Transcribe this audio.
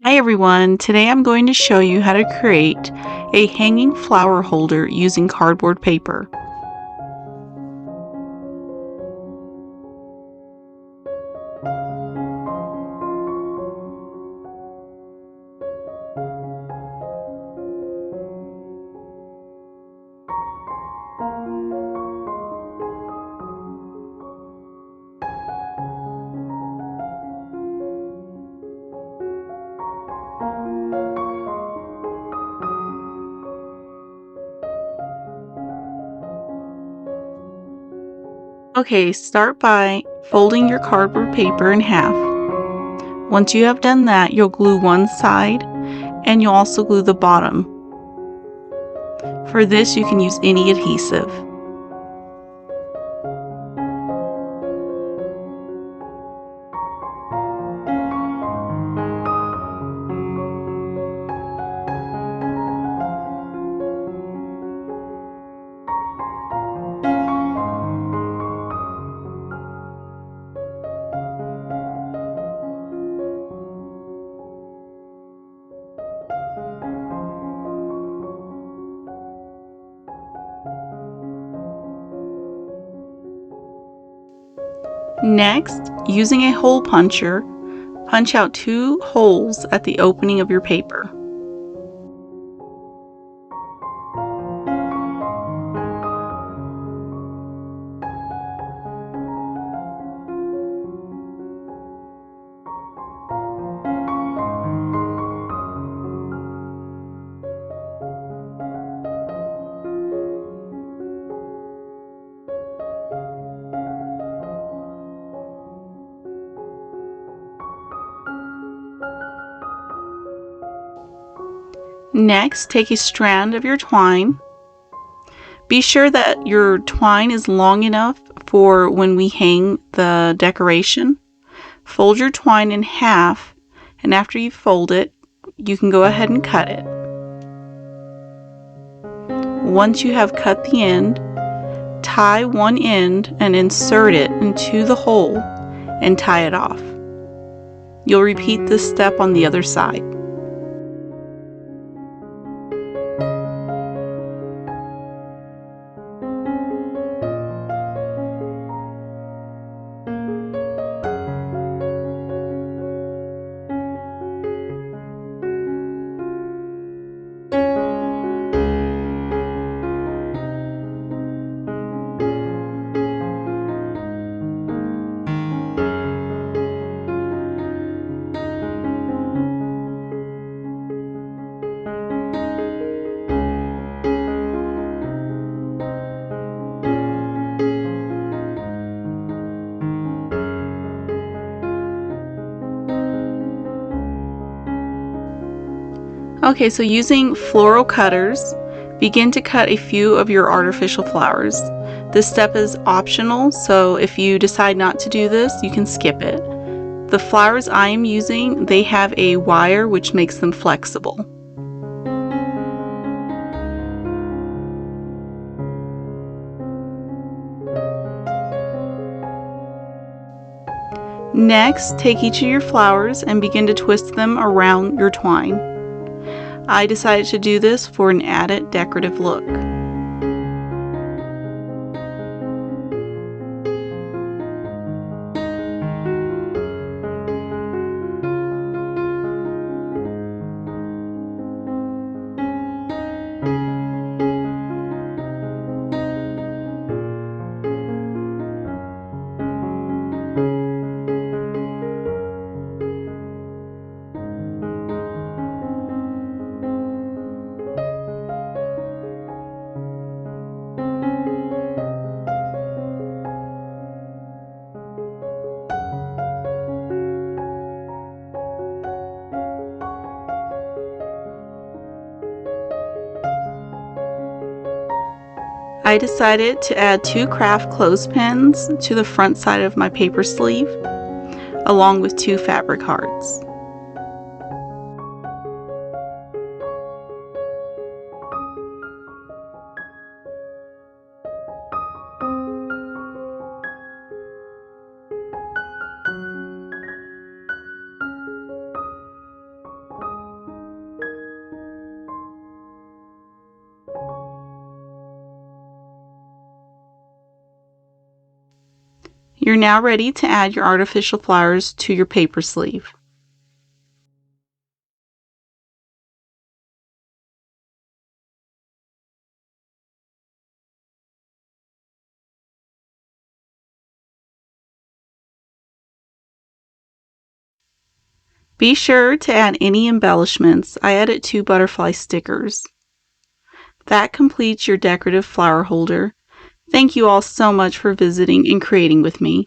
Hi everyone, today I'm going to show you how to create a hanging flower holder using cardboard paper. Okay, start by folding your cardboard paper in half. Once you have done that, you'll glue one side and you'll also glue the bottom. For this, you can use any adhesive. Next, using a hole puncher, punch out 2 holes at the opening of your paper. Next, take a strand of your twine. Be sure that your twine is long enough for when we hang the decoration. Fold your twine in half, and after you fold it, you can go ahead and cut it. Once you have cut the end, tie one end and insert it into the hole and tie it off. You'll repeat this step on the other side. Okay, so using floral cutters, begin to cut a few of your artificial flowers. This step is optional, so if you decide not to do this, you can skip it. The flowers I am using, they have a wire which makes them flexible. Next, take each of your flowers and begin to twist them around your twine. I decided to do this for an added decorative look. I decided to add 2 craft clothespins to the front side of my paper sleeve, along with 2 fabric hearts. You're now ready to add your artificial flowers to your paper sleeve. Be sure to add any embellishments. I added 2 butterfly stickers. That completes your decorative flower holder. Thank you all so much for visiting and creating with me.